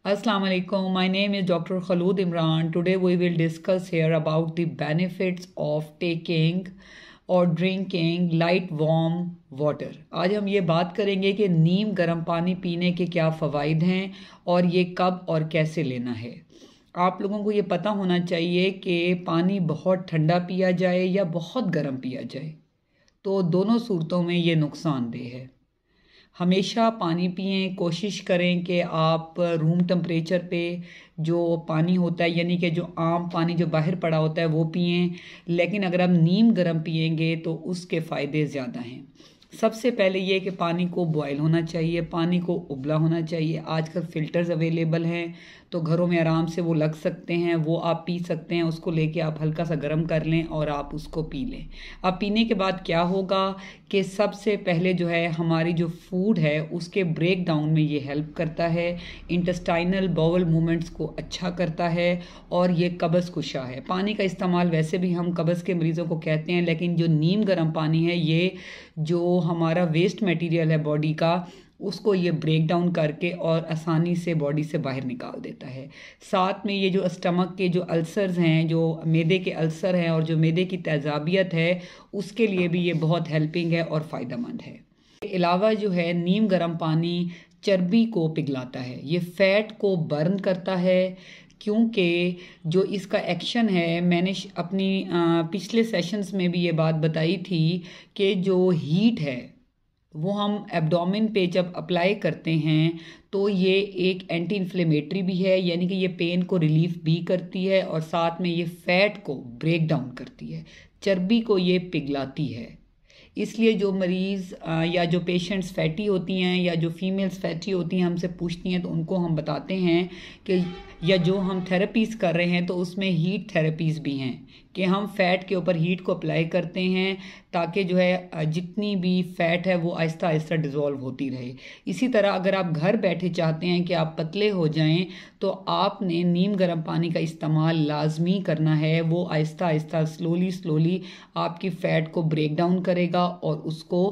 Assalamu alaikum. My name is Dr. Khalud Imran. Today we will discuss here about the benefits of taking और drinking light warm water. आज हम ये बात करेंगे कि नीम गर्म पानी पीने के क्या फ़वाइद हैं और ये कब और कैसे लेना है। आप लोगों को ये पता होना चाहिए कि पानी बहुत ठंडा पिया जाए या बहुत गर्म पिया जाए, तो दोनों सूरतों में ये नुकसानदेह है। हमेशा पानी पिएं, कोशिश करें कि आप रूम टेम्परेचर पे जो पानी होता है, यानी कि जो आम पानी जो बाहर पड़ा होता है वो पिएं। लेकिन अगर आप नीम गर्म पिएंगे तो उसके फ़ायदे ज़्यादा हैं। सबसे पहले ये कि पानी को बॉयल होना चाहिए, पानी को उबला होना चाहिए। आजकल फ़िल्टर्स अवेलेबल हैं तो घरों में आराम से वो लग सकते हैं, वो आप पी सकते हैं। उसको लेके आप हल्का सा गर्म कर लें और आप उसको पी लें। अब पीने के बाद क्या होगा कि सबसे पहले जो है हमारी जो फूड है उसके ब्रेक डाउन में ये हेल्प करता है, इंटेस्टाइनल बाउल मूवमेंट्स को अच्छा करता है और ये कब्ज़ कुशा है। पानी का इस्तेमाल वैसे भी हम कब्ज़ के मरीज़ों को कहते हैं, लेकिन जो नीम गर्म पानी है ये जो हमारा वेस्ट मटेरियल है बॉडी का, उसको ये ब्रेक डाउन करके और आसानी से बॉडी से बाहर निकाल देता है। साथ में ये जो स्टमक के जो अल्सर्स हैं, जो मैदे के अल्सर हैं और जो मैदे की तेज़ाबियत है, उसके लिए भी ये बहुत हेल्पिंग है और फ़ायदेमंद है। इसके अलावा जो है नीम गर्म पानी चर्बी को पिघलाता है, ये फ़ैट को बर्न करता है, क्योंकि जो इसका एक्शन है, मैंने अपनी पिछले सेशंस में भी ये बात बताई थी कि जो हीट है वो हम एब्डोमेन पे जब अप्लाई करते हैं तो ये एक एंटी इन्फ्लेमेटरी भी है, यानी कि ये पेन को रिलीफ भी करती है और साथ में ये फ़ैट को ब्रेक डाउन करती है, चर्बी को ये पिघलाती है। इसलिए जो मरीज़ या जो पेशेंट्स फैटी होती हैं या जो फीमेल्स फैटी होती हैं हमसे पूछती हैं, तो उनको हम बताते हैं कि या जो हम थेरेपीज़ कर रहे हैं तो उसमें हीट थेरेपीज़ भी हैं कि हम फ़ैट के ऊपर हीट को अप्लाई करते हैं ताकि जो है जितनी भी फ़ैट है वो आहिस्ता आहिस्ता डिज़ोल्व होती रहे। इसी तरह अगर आप घर बैठे चाहते हैं कि आप पतले हो जाएं तो आपने नीम गर्म पानी का इस्तेमाल लाजमी करना है। वो आहिस्ता आहिस्ता स्लोली आपकी फ़ैट को ब्रेक डाउन करेगा और उसको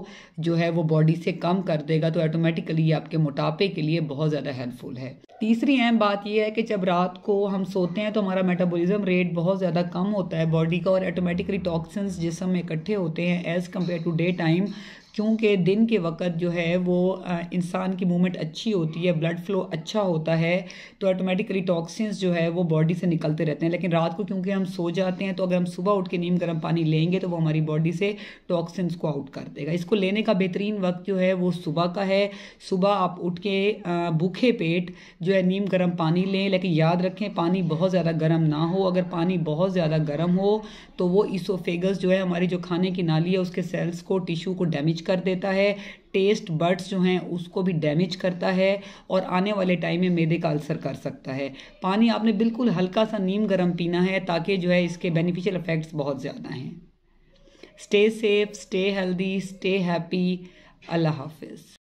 जो है वो बॉडी से कम कर देगा, तो ऑटोमेटिकली ये आपके मोटापे के लिए बहुत ज़्यादा हेल्पफुल है। तीसरी अहम बात यह है कि जब रात को हम सोते हैं तो हमारा मेटाबॉलिज्म रेट बहुत ज़्यादा कम होता है बॉडी का और ऑटोमेटिकली टॉक्सिन्स जिस्म में इकट्ठे होते हैं as compare to day time, क्योंकि दिन के वक्त जो है वो इंसान की मूवमेंट अच्छी होती है, ब्लड फ्लो अच्छा होता है, तो ऑटोमेटिकली टॉक्सिन्स जो है वो बॉडी से निकलते रहते हैं। लेकिन रात को क्योंकि हम सो जाते हैं तो अगर हम सुबह उठ के नीम गर्म पानी लेंगे तो वो हमारी बॉडी से टॉक्सिन्स को आउट कर देगा। इसको लेने का बेहतरीन वक्त जो है वो सुबह का है। सुबह आप उठ के भूखे पेट जो है नीम गर्म पानी लें, लेकिन याद रखें पानी बहुत ज़्यादा गर्म ना हो। अगर पानी बहुत ज़्यादा गर्म हो तो वो इसोफेगस जो है हमारी जो खाने की नाली है उसके सेल्स को, टिश्यू को डैमेज कर देता है, टेस्ट बड्स जो हैं उसको भी डैमेज करता है और आने वाले टाइम में मैदे का अल्सर कर सकता है। पानी आपने बिल्कुल हल्का सा नीम गर्म पीना है ताकि जो है इसके बेनिफिशियल इफ़ेक्ट्स बहुत ज़्यादा हैं। Stay safe, stay healthy, stay happy. अल्लाह हाफिज़।